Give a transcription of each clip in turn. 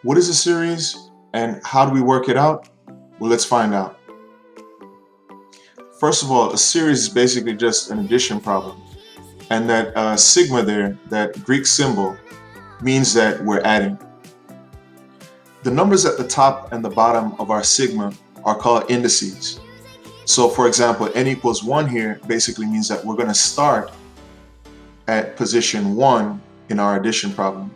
What is a series and how do we work it out? Well, let's find out. First of all, a series is basically just an addition problem. And that sigma there, that Greek symbol, means that we're adding. The numbers at the top and the bottom of our sigma are called indices. So for example, n equals 1 here basically means that we're going to start at position 1 in our addition problem.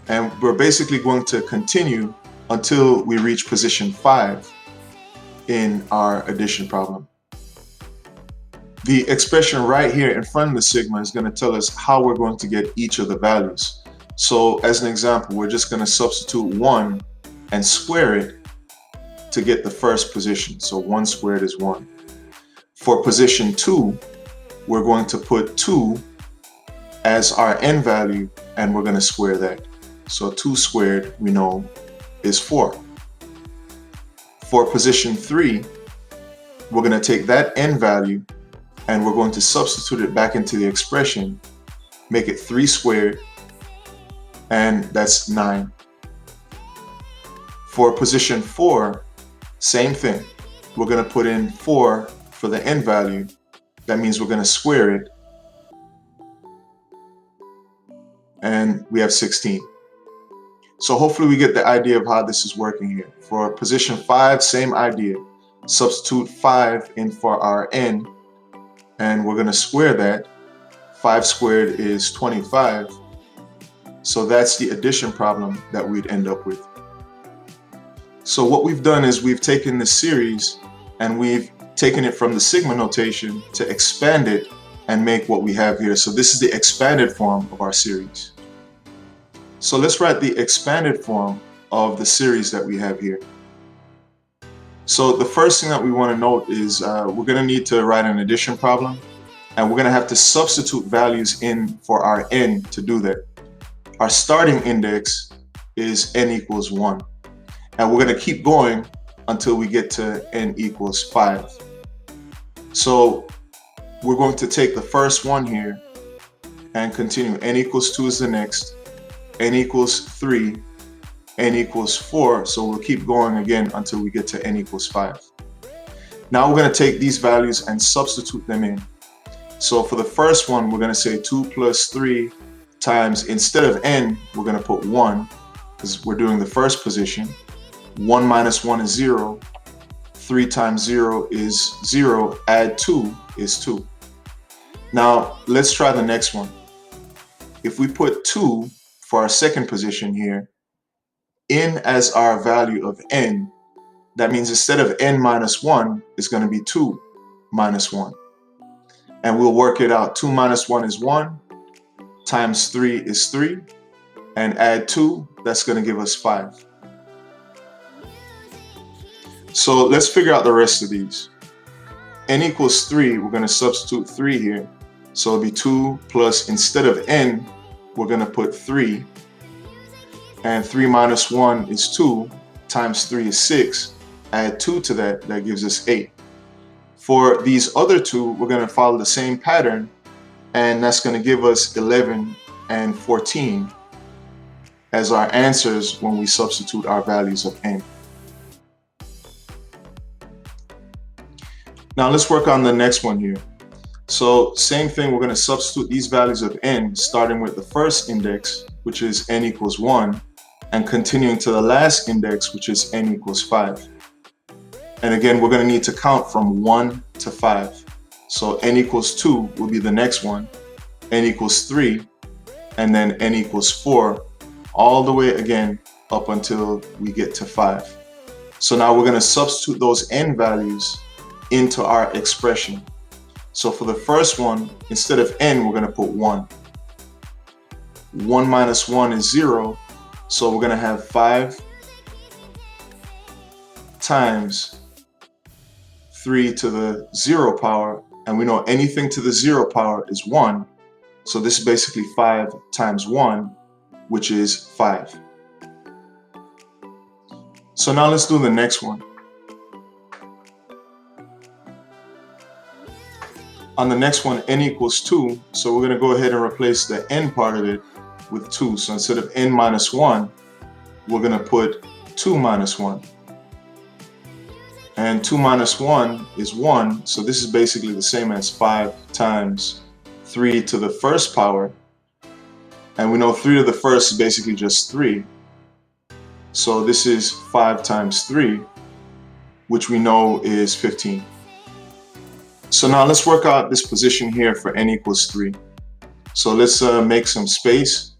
And we're basically going to continue until we reach position 5 in our addition problem. The expression right here in front of the sigma is going to tell us how we're going to get each of the values. So as an example, we're just going to substitute 1 and square it to get the first position. So 1 squared is 1. For position 2, we're going to put 2 as our n value and we're going to square that. So 2 squared, we know, is 4. For position 3, we're going to take that n value and we're going to substitute it back into the expression, make it 3 squared, and that's 9. For position 4, same thing. We're going to put in 4 for the n value. That means we're going to square it, and we have 16. So hopefully we get the idea of how this is working here. For position 5, same idea. Substitute 5 in for our n, and we're going to square that. 5 squared is 25. So that's the addition problem that we'd end up with. So what we've done is we've taken this series and we've taken it from the sigma notation to expand it and make what we have here. So this is the expanded form of our series. So let's write the expanded form of the series that we have here. So the first thing that we want to note is we're going to need to write an addition problem, and we're going to have to substitute values in for our n to do that. Our starting index is n equals 1, and we're going to keep going until we get to n equals 5. So we're going to take the first one here and continue. N equals 2 is the next, n equals 3, n equals 4, so we'll keep going again until we get to n equals 5. Now we're going to take these values and substitute them in. So for the first one, we're going to say 2 plus 3 times, instead of n, we're going to put 1, because we're doing the first position. 1 minus 1 is 0. 3 times 0 is 0. Add 2 is 2. Now let's try the next one. If we put 2 for our second position here, in as our value of n, that means instead of n minus 1, it's going to be 2 minus 1. And we'll work it out. 2 minus 1 is 1, times 3 is 3, and add 2, that's going to give us 5. So let's figure out the rest of these. N equals 3, we're going to substitute 3 here. So it'll be 2 plus, instead of n, we're going to put 3. And 3 minus 1 is 2, times 3 is 6. Add 2 to that, that gives us 8. For these other two, we're going to follow the same pattern, and that's going to give us 11 and 14 as our answers when we substitute our values of n. Now let's work on the next one here. So same thing, we're going to substitute these values of n, starting with the first index, which is n equals 1, and continuing to the last index, which is n equals 5. And again, we're going to need to count from 1 to 5. So n equals 2 will be the next one, n equals 3, and then n equals 4, all the way again up until we get to 5. So now we're going to substitute those n values into our expression. So for the first one, instead of n, we're going to put 1. 1 minus 1 is 0, so we're going to have 5 times 3 to the 0 power, and we know anything to the 0 power is 1, so this is basically 5 times 1, which is 5. So now let's do the next one. On the next one, n equals 2, so we're going to go ahead and replace the n part of it with 2. So instead of n minus 1, we're going to put 2 minus 1. And 2 minus 1 is 1, so this is basically the same as 5 times 3 to the first power. And we know 3 to the first is basically just 3. So this is 5 times 3, which we know is 15. So now let's work out this position here for n equals 3. So let's make some space.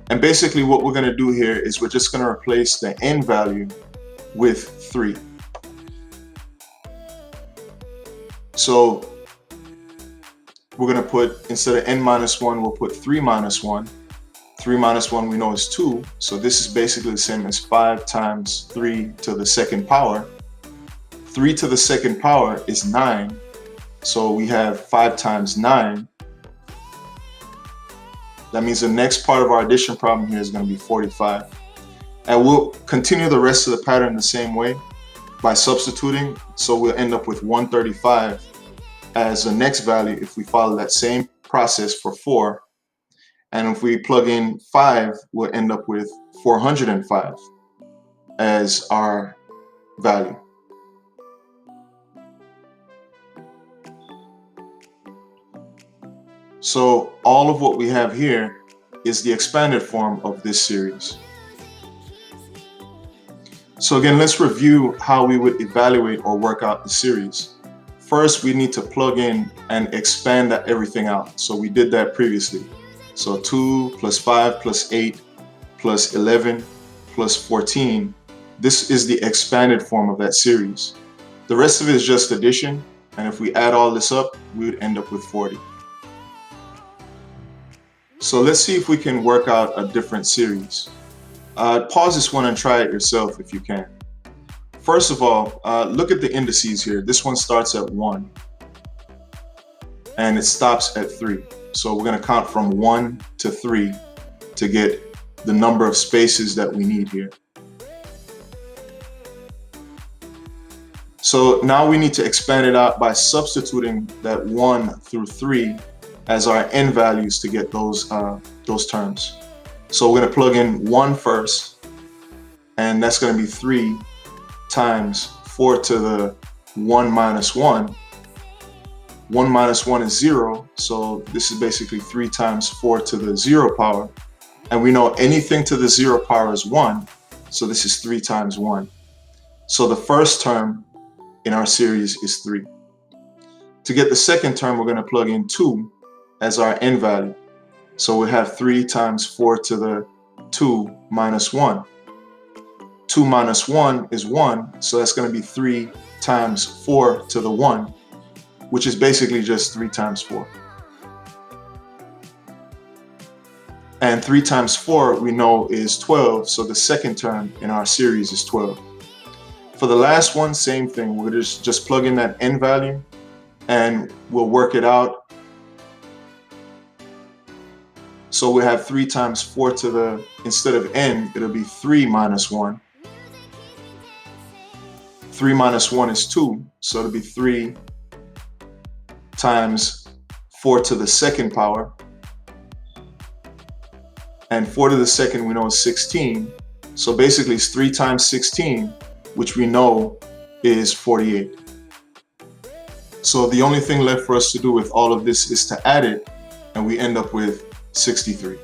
And basically what we're going to do here is we're just going to replace the n value with 3. So we're going to put, instead of n minus 1, we'll put 3 minus 1. 3 minus 1 we know is 2. So this is basically the same as 5 times 3 to the second power. 3 to the second power is 9. So we have 5 times 9. That means the next part of our addition problem here is going to be 45. And we'll continue the rest of the pattern the same way by substituting. So we'll end up with 135 as the next value if we follow that same process for 4. And if we plug in 5, we'll end up with 405 as our value. So all of what we have here is the expanded form of this series. So again, let's review how we would evaluate or work out the series. First, we need to plug in and expand everything out. So we did that previously. So 2 plus 5 plus 8 plus 11 plus 14. This is the expanded form of that series. The rest of it is just addition. And if we add all this up, we would end up with 40. So let's see if we can work out a different series. Pause this one and try it yourself if you can. First of all, look at the indices here. This one starts at 1 and it stops at 3. So we're going to count from 1 to 3 to get the number of spaces that we need here. So now we need to expand it out by substituting that 1 through 3 as our n values to get those terms. So we're going to plug in 1 first, and that's going to be 3 times 4 to the 1 minus 1. 1 minus 1 is 0, so this is basically 3 times 4 to the 0 power. And we know anything to the 0 power is 1, so this is 3 times 1. So the first term in our series is 3. To get the second term, we're going to plug in 2 as our n value. So we have 3 times 4 to the 2 minus 1. 2 minus 1 is 1, so that's going to be 3 times 4 to the 1, which is basically just 3 times 4. And 3 times 4 we know is 12, so the second term in our series is 12. For the last one, same thing. We'll just plug in that n value and we'll work it out. So we have 3 times 4 to the, instead of n, it'll be 3 minus 1. 3 minus 1 is 2, so it'll be 3 times 4 to the second power. And 4 to the second we know is 16. So basically it's 3 times 16, which we know is 48. So the only thing left for us to do with all of this is to add it, and we end up with 63.